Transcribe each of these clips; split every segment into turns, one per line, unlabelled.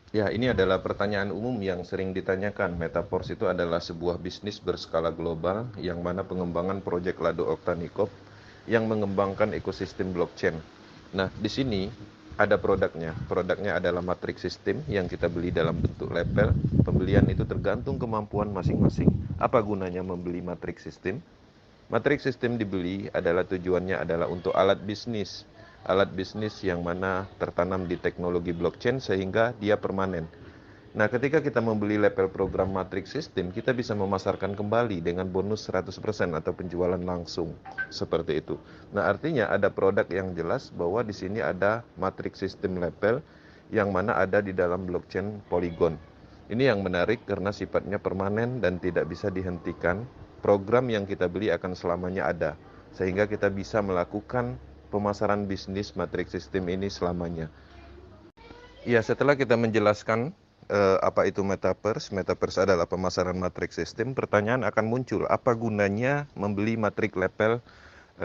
Ya, ini adalah pertanyaan umum yang sering ditanyakan. Metaverse itu adalah sebuah bisnis berskala global yang mana pengembangan proyek Lado Oktanikop yang mengembangkan ekosistem blockchain. Nah, di sini ada produknya. Produknya adalah matrix system yang kita beli dalam bentuk label. Pembelian itu tergantung kemampuan masing-masing. Apa gunanya membeli matrix system? Matrix sistem dibeli adalah tujuannya adalah untuk alat bisnis. Alat bisnis yang mana tertanam di teknologi blockchain sehingga dia permanen. Nah, ketika kita membeli label program matrix system, kita bisa memasarkan kembali dengan bonus 100% atau penjualan langsung. Seperti itu. Nah, artinya ada produk yang jelas bahwa di sini ada matrix system label yang mana ada di dalam blockchain Polygon. Ini yang menarik karena sifatnya permanen dan tidak bisa dihentikan. Program yang kita beli akan selamanya ada, sehingga kita bisa melakukan pemasaran bisnis matrix system ini selamanya. Ya, setelah kita menjelaskan apa itu metaverse, metaverse adalah pemasaran matrix system, pertanyaan akan muncul, apa gunanya membeli matrix label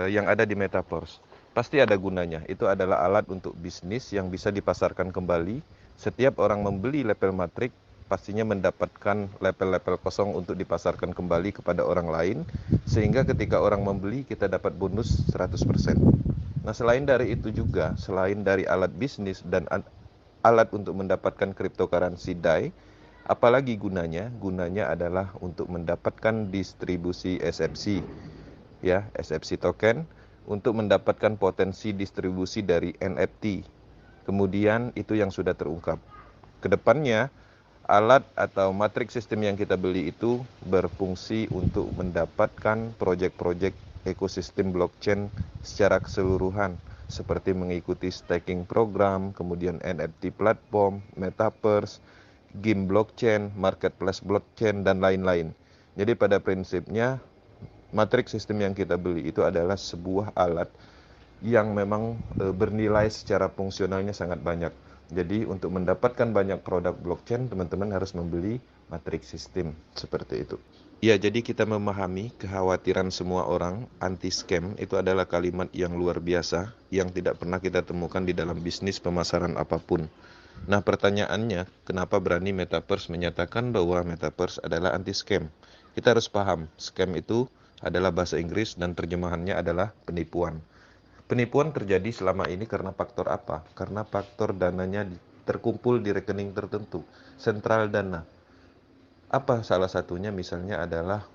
yang ada di metaverse? Pasti ada gunanya. Itu adalah alat untuk bisnis yang bisa dipasarkan kembali. Setiap orang membeli label matrix pastinya mendapatkan label-label kosong untuk dipasarkan kembali kepada orang lain, sehingga ketika orang membeli kita dapat bonus 100%. Nah, selain dari itu juga, selain dari alat bisnis dan alat untuk mendapatkan cryptocurrency DAI, apalagi gunanya? Gunanya adalah untuk mendapatkan distribusi SFC, ya, SFC token, untuk mendapatkan potensi distribusi dari NFT. Kemudian itu yang sudah terungkap. Kedepannya, alat atau matrix sistem yang kita beli itu berfungsi untuk mendapatkan proyek-proyek ekosistem blockchain secara keseluruhan, seperti mengikuti staking program, kemudian NFT platform, metaverse, game blockchain, marketplace blockchain, dan lain-lain. Jadi pada prinsipnya, matrix sistem yang kita beli itu adalah sebuah alat yang memang bernilai secara fungsionalnya sangat banyak. Jadi untuk mendapatkan banyak produk blockchain, teman-teman harus membeli matrix system seperti itu. Ya, jadi kita memahami kekhawatiran semua orang anti scam itu adalah kalimat yang luar biasa yang tidak pernah kita temukan di dalam bisnis pemasaran apapun. Nah, pertanyaannya, kenapa berani Metaverse menyatakan bahwa Metaverse adalah anti scam? Kita harus paham, scam itu adalah bahasa Inggris dan terjemahannya adalah penipuan. Penipuan terjadi selama ini karena faktor apa? Karena faktor dananya terkumpul di rekening tertentu, sentral dana. Apa salah satunya? Misalnya adalah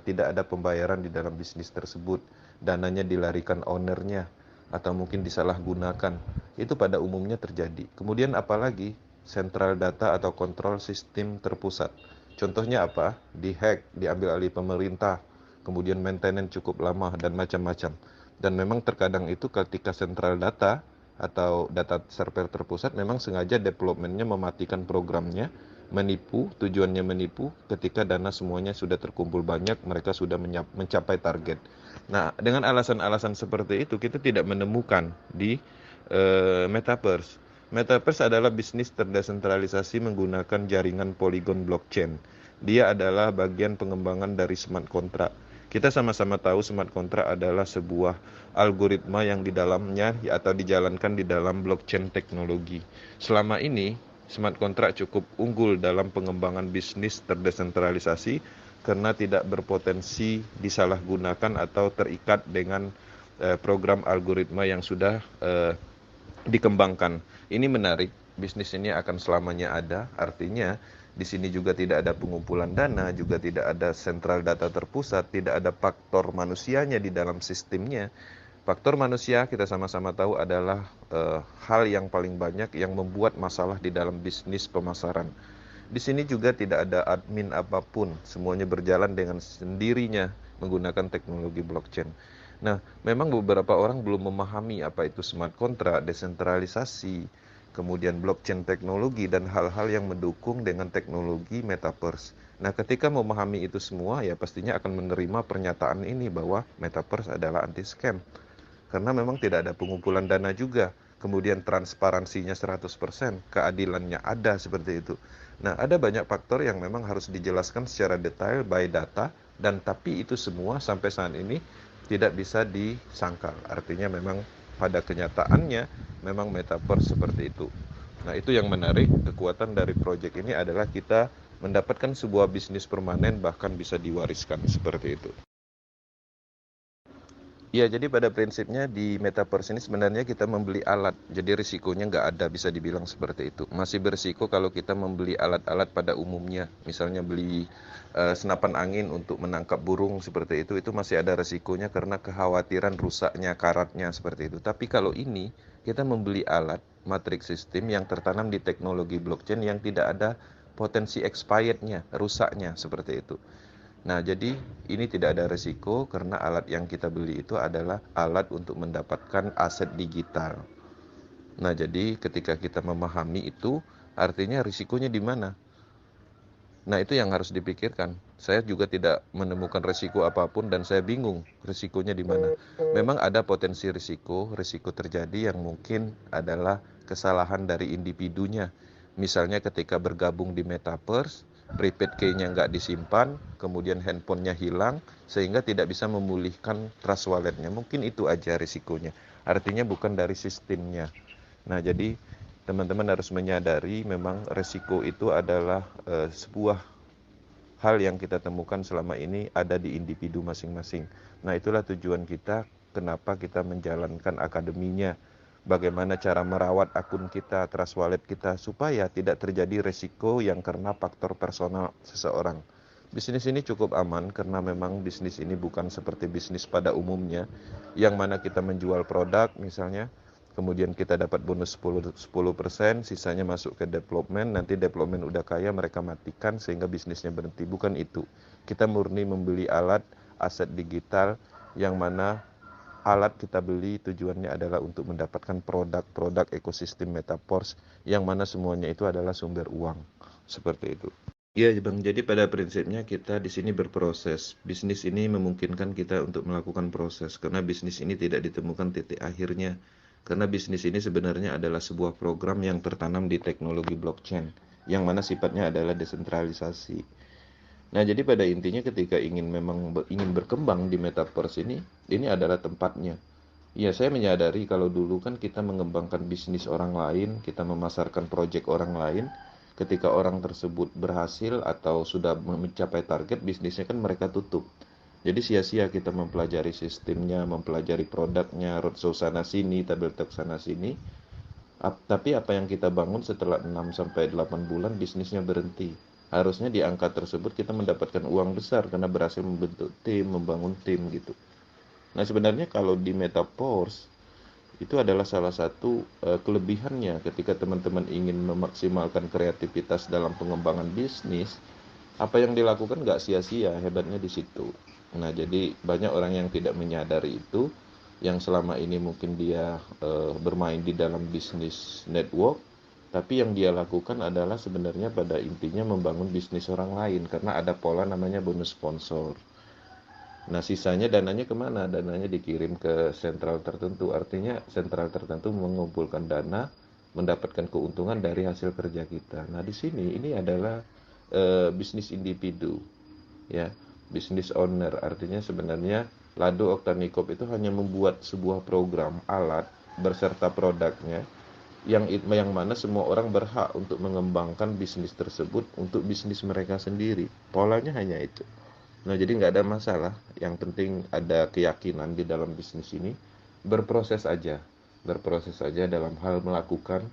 tidak ada pembayaran di dalam bisnis tersebut, dananya dilarikan ownernya, atau mungkin disalahgunakan. Itu pada umumnya terjadi. Kemudian apalagi? Sentral data atau kontrol sistem terpusat. Contohnya apa? Dihack, diambil alih pemerintah, kemudian maintenance cukup lama, dan macam-macam. Dan memang terkadang itu ketika sentral data atau data server terpusat memang sengaja developmentnya mematikan programnya, menipu, tujuannya menipu. Ketika dana semuanya sudah terkumpul banyak, mereka sudah mencapai target. Nah, dengan alasan-alasan seperti itu kita tidak menemukan di metaverse. Metaverse adalah bisnis terdesentralisasi menggunakan jaringan Polygon blockchain. Dia adalah bagian pengembangan dari smart contract. Kita sama-sama tahu smart contract adalah sebuah algoritma yang di dalamnya atau dijalankan di dalam blockchain teknologi. Selama ini, smart contract cukup unggul dalam pengembangan bisnis terdesentralisasi karena tidak berpotensi disalahgunakan atau terikat dengan program algoritma yang sudah dikembangkan. Ini menarik, bisnis ini akan selamanya ada, artinya di sini juga tidak ada pengumpulan dana, juga tidak ada sentral data terpusat, tidak ada faktor manusianya di dalam sistemnya. Faktor manusia kita sama-sama tahu adalah hal yang paling banyak yang membuat masalah di dalam bisnis pemasaran. Di sini juga tidak ada admin apapun, semuanya berjalan dengan sendirinya menggunakan teknologi blockchain. Nah, memang beberapa orang belum memahami apa itu smart contract, desentralisasi, kemudian blockchain teknologi, dan hal-hal yang mendukung dengan teknologi metaverse. Nah, ketika memahami itu semua, ya pastinya akan menerima pernyataan ini bahwa metaverse adalah anti scam. Karena memang tidak ada pengumpulan dana juga. Kemudian transparansinya 100%, keadilannya ada seperti itu. Nah, ada banyak faktor yang memang harus dijelaskan secara detail by data, dan tapi itu semua sampai saat ini tidak bisa disangkal. Artinya memang pada kenyataannya memang metaverse seperti itu. Nah, itu yang menarik, kekuatan dari proyek ini adalah kita mendapatkan sebuah bisnis permanen bahkan bisa diwariskan seperti itu. Ya, jadi pada prinsipnya di Metaverse ini sebenarnya kita membeli alat, jadi risikonya nggak ada, bisa dibilang seperti itu. Masih berisiko kalau kita membeli alat-alat pada umumnya, misalnya beli senapan angin untuk menangkap burung seperti itu masih ada risikonya karena kekhawatiran rusaknya karatnya seperti itu. Tapi kalau ini, kita membeli alat matrix system yang tertanam di teknologi blockchain yang tidak ada potensi expirednya, rusaknya seperti itu. Nah, jadi ini tidak ada resiko karena alat yang kita beli itu adalah alat untuk mendapatkan aset digital. Nah, jadi ketika kita memahami itu, artinya risikonya di mana? Nah, itu yang harus dipikirkan. Saya juga tidak menemukan risiko apapun dan saya bingung risikonya di mana. Memang ada potensi risiko terjadi yang mungkin adalah kesalahan dari individunya. Misalnya ketika bergabung di Metaverse, prepaid key-nya nggak disimpan, kemudian handphonenya hilang, sehingga tidak bisa memulihkan trust walletnya. Mungkin itu aja risikonya. Artinya bukan dari sistemnya. Nah, jadi teman-teman harus menyadari memang resiko itu adalah sebuah hal yang kita temukan selama ini ada di individu masing-masing. Nah, itulah tujuan kita, kenapa kita menjalankan akademinya. Bagaimana cara merawat akun kita, trust wallet kita, supaya tidak terjadi resiko yang karena faktor personal seseorang. Bisnis ini cukup aman karena memang bisnis ini bukan seperti bisnis pada umumnya, yang mana kita menjual produk misalnya, kemudian kita dapat bonus 10%, sisanya masuk ke development, nanti development udah kaya mereka matikan sehingga bisnisnya berhenti. Bukan itu. Kita murni membeli alat, aset digital yang mana alat kita beli tujuannya adalah untuk mendapatkan produk-produk ekosistem Metaverse yang mana semuanya itu adalah sumber uang. Seperti itu. Iya, Bang. Jadi pada prinsipnya kita di sini berproses. Bisnis ini memungkinkan kita untuk melakukan proses karena bisnis ini tidak ditemukan titik akhirnya. Karena bisnis ini sebenarnya adalah sebuah program yang tertanam di teknologi blockchain yang mana sifatnya adalah desentralisasi. Nah, jadi pada intinya ketika ingin berkembang di metaverse ini adalah tempatnya. Ya, saya menyadari kalau dulu kan kita mengembangkan bisnis orang lain, kita memasarkan proyek orang lain, ketika orang tersebut berhasil atau sudah mencapai target bisnisnya kan mereka tutup. Jadi sia-sia kita mempelajari sistemnya, mempelajari produknya, roadshow sana sini, tabel tab sana sini. Tapi apa yang kita bangun setelah 6 sampai 8 bulan bisnisnya berhenti. Harusnya di angka tersebut kita mendapatkan uang besar karena berhasil membentuk tim, membangun tim gitu. Nah, sebenarnya kalau di Metaverse itu adalah salah satu kelebihannya ketika teman-teman ingin memaksimalkan kreativitas dalam pengembangan bisnis, apa yang dilakukan nggak sia-sia, hebatnya di situ. Nah, jadi banyak orang yang tidak menyadari itu, yang selama ini mungkin dia bermain di dalam bisnis network, tapi yang dia lakukan adalah sebenarnya pada intinya membangun bisnis orang lain, karena ada pola namanya bonus sponsor. Nah, sisanya dananya kemana? Dananya dikirim ke sentral tertentu. Artinya sentral tertentu mengumpulkan dana, mendapatkan keuntungan dari hasil kerja kita. Nah, di sini ini adalah bisnis individu, ya, bisnis owner. Artinya sebenarnya Lado Oktanikop itu hanya membuat sebuah program alat berserta produknya yang mana semua orang berhak untuk mengembangkan bisnis tersebut untuk bisnis mereka sendiri. Polanya hanya itu. Nah, jadi nggak ada masalah. Yang penting ada keyakinan di dalam bisnis ini. Berproses aja. Berproses aja dalam hal melakukan.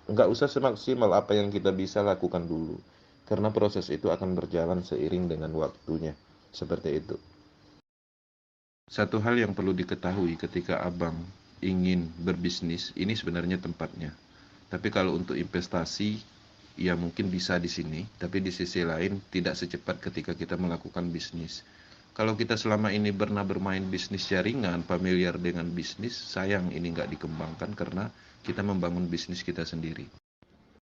Nggak usah semaksimal apa yang kita bisa lakukan dulu. Karena proses itu akan berjalan seiring dengan waktunya. Seperti itu. Satu hal yang perlu diketahui ketika abang ingin berbisnis, ini sebenarnya tempatnya. Tapi kalau untuk investasi, ya mungkin bisa di sini, tapi di sisi lain tidak secepat ketika kita melakukan bisnis. Kalau kita selama ini pernah bermain bisnis jaringan, familiar dengan bisnis, sayang ini nggak dikembangkan karena kita membangun bisnis kita sendiri.